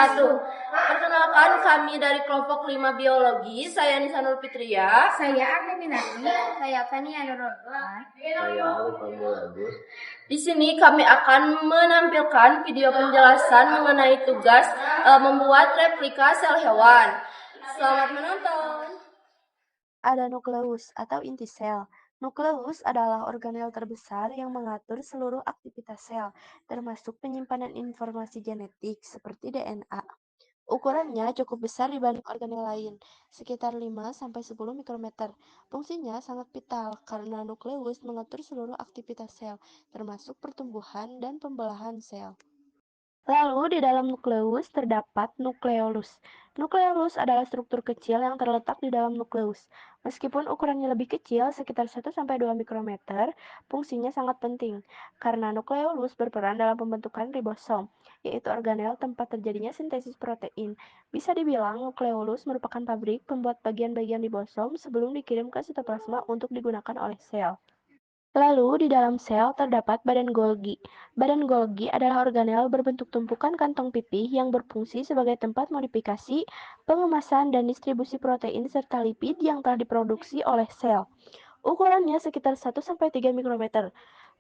wabarakatuh. Perkenalkan, kami dari kelompok 5 biologi. Saya Nisanul Fitria. Saya Arni Minati. Saya Fania Nurul. Saya Alif Agus. Di sini kami akan menampilkan video penjelasan mengenai tugas membuat replika sel hewan. Selamat menonton. Ada nukleus atau inti sel. Nukleus adalah organel terbesar yang mengatur seluruh aktivitas sel, termasuk penyimpanan informasi genetik seperti DNA. Ukurannya cukup besar dibanding organel lain, sekitar 5-10 mikrometer. Fungsinya sangat vital karena nukleus mengatur seluruh aktivitas sel, termasuk pertumbuhan dan pembelahan sel. Lalu di dalam nukleus terdapat nukleolus. Nukleolus adalah struktur kecil yang terletak di dalam nukleus. Meskipun ukurannya lebih kecil, sekitar 1-2 mikrometer, fungsinya sangat penting, karena nukleolus berperan dalam pembentukan ribosom, yaitu organel tempat terjadinya sintesis protein. Bisa dibilang nukleolus merupakan pabrik pembuat bagian-bagian ribosom sebelum dikirim ke sitoplasma untuk digunakan oleh sel. Lalu, di dalam sel terdapat badan Golgi. Badan Golgi adalah organel berbentuk tumpukan kantong pipih yang berfungsi sebagai tempat modifikasi, pengemasan, dan distribusi protein serta lipid yang telah diproduksi oleh sel. Ukurannya sekitar 1-3 mikrometer.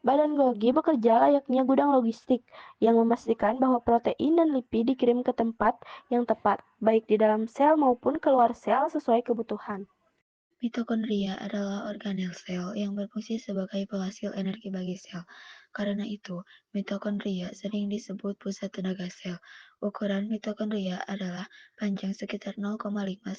Badan Golgi bekerja layaknya gudang logistik yang memastikan bahwa protein dan lipid dikirim ke tempat yang tepat, baik di dalam sel maupun keluar sel sesuai kebutuhan. Mitokondria adalah organel sel yang berfungsi sebagai penghasil energi bagi sel. Karena itu, mitokondria sering disebut pusat tenaga sel. Ukuran mitokondria adalah panjang sekitar 0,5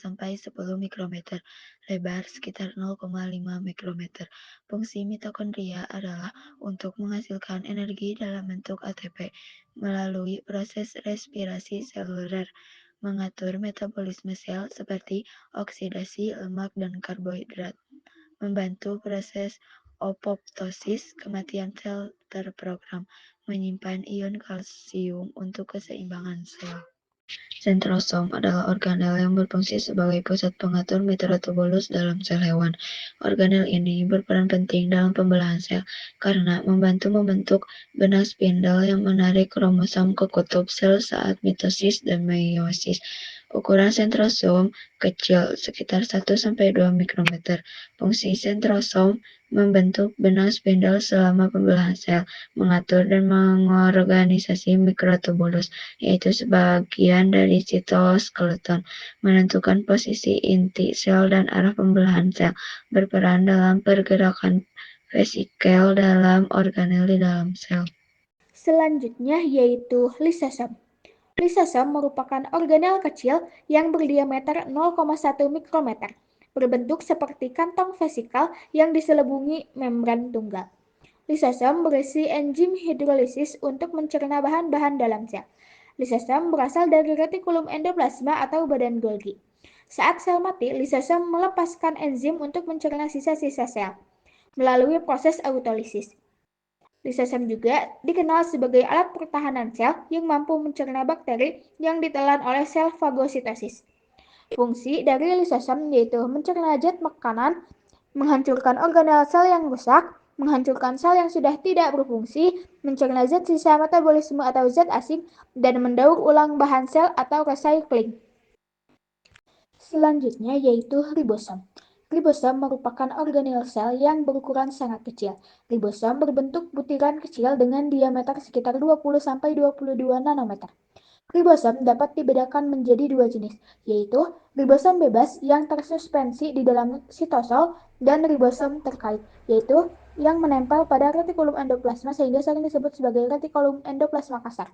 sampai 10 mikrometer, lebar sekitar 0,5 mikrometer. Fungsi mitokondria adalah untuk menghasilkan energi dalam bentuk ATP melalui proses respirasi seluler, mengatur metabolisme sel seperti oksidasi lemak dan karbohidrat, membantu proses apoptosis, kematian sel terprogram, menyimpan ion kalsium untuk keseimbangan sel. Sentrosom adalah organel yang berfungsi sebagai pusat pengatur mikrotubulus dalam sel hewan. Organel ini berperan penting dalam pembelahan sel karena membantu membentuk benang spindle yang menarik kromosom ke kutub sel saat mitosis dan meiosis. Ukuran sentrosom kecil, sekitar 1-2 mikrometer. Fungsi sentrosom membentuk benang spindle selama pembelahan sel, mengatur dan mengorganisasi mikrotubulus, yaitu sebagian dari sitoskeleton, menentukan posisi inti sel dan arah pembelahan sel, berperan dalam pergerakan vesikel dalam organel di dalam sel. Selanjutnya yaitu lisosom. Lisosom merupakan organel kecil yang berdiameter 0,1 mikrometer, berbentuk seperti kantong vesikal yang diselubungi membran tunggal. Lisosom berisi enzim hidrolisis untuk mencerna bahan-bahan dalam sel. Lisosom berasal dari retikulum endoplasma atau badan Golgi. Saat sel mati, lisosom melepaskan enzim untuk mencerna sisa-sisa sel melalui proses autolisis. Lisosom juga dikenal sebagai alat pertahanan sel yang mampu mencerna bakteri yang ditelan oleh sel fagositosis. Fungsi dari lisosom yaitu mencerna zat makanan, menghancurkan organel sel yang rusak, menghancurkan sel yang sudah tidak berfungsi, mencerna zat sisa metabolisme atau zat asing, dan mendaur ulang bahan sel atau recycling. Selanjutnya yaitu ribosom. Ribosom merupakan organel sel yang berukuran sangat kecil. Ribosom berbentuk butiran kecil dengan diameter sekitar 20-22 nanometer. Ribosom dapat dibedakan menjadi dua jenis, yaitu ribosom bebas yang tersuspensi di dalam sitosol dan ribosom terkait, yaitu yang menempel pada retikulum endoplasma sehingga sering disebut sebagai retikulum endoplasma kasar.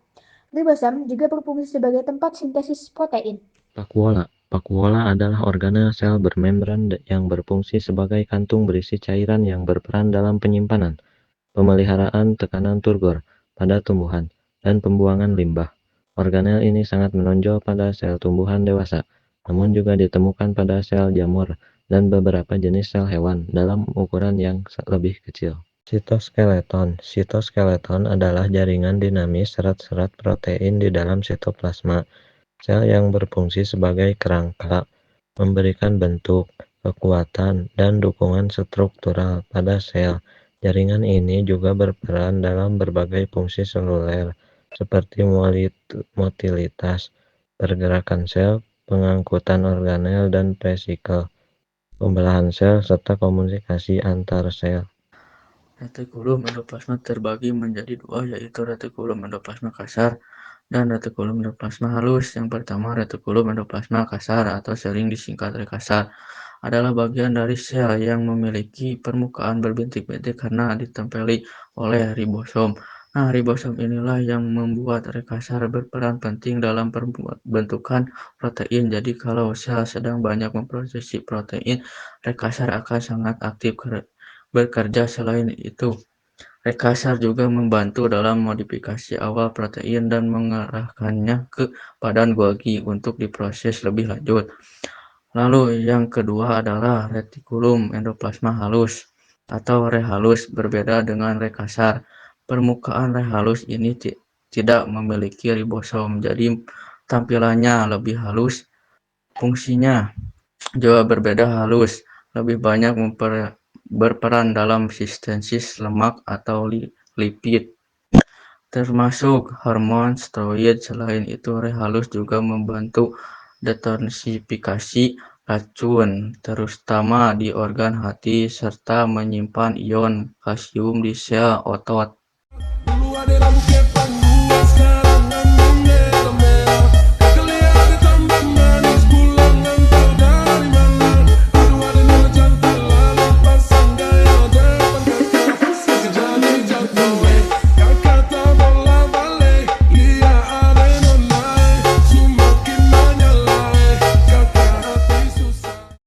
Ribosom juga berfungsi sebagai tempat sintesis protein. Vakuola adalah organel sel bermembran yang berfungsi sebagai kantung berisi cairan yang berperan dalam penyimpanan, pemeliharaan tekanan turgor pada tumbuhan, dan pembuangan limbah. Organel ini sangat menonjol pada sel tumbuhan dewasa, namun juga ditemukan pada sel jamur dan beberapa jenis sel hewan dalam ukuran yang lebih kecil. Sitoskeleton. Sitoskeleton adalah jaringan dinamis serat-serat protein di dalam sitoplasma. Sel yang berfungsi sebagai kerangka, memberikan bentuk, kekuatan, dan dukungan struktural pada sel. Jaringan ini juga berperan dalam berbagai fungsi seluler, seperti motilitas, pergerakan sel, pengangkutan organel dan vesikel, pembelahan sel, serta komunikasi antar sel. Retikulum endoplasma terbagi menjadi dua, yaitu retikulum endoplasma kasar dan retikulum endoplasma halus. Yang pertama, retikulum endoplasma kasar atau sering disingkat rekasar adalah bagian dari sel yang memiliki permukaan berbintik-bintik karena ditempeli oleh ribosom. Nah, ribosom inilah yang membuat rekasar berperan penting dalam pembentukan protein. Jadi, kalau sel sedang banyak memproduksi protein, rekasar akan sangat aktif bekerja. Selain itu, rekasar juga membantu dalam modifikasi awal protein dan mengarahkannya ke badan Golgi untuk diproses lebih lanjut. Lalu yang kedua adalah retikulum endoplasma halus atau rehalus. Berbeda dengan rekasar, permukaan rehalus ini tidak memiliki ribosom, jadi tampilannya lebih halus. Fungsinya juga berbeda. Halus lebih banyak berperan dalam sintesis lemak atau lipid, termasuk hormon steroid. Selain itu, rehalus juga membantu detoksifikasi racun, terutama di organ hati, serta menyimpan ion kalsium di sel otot.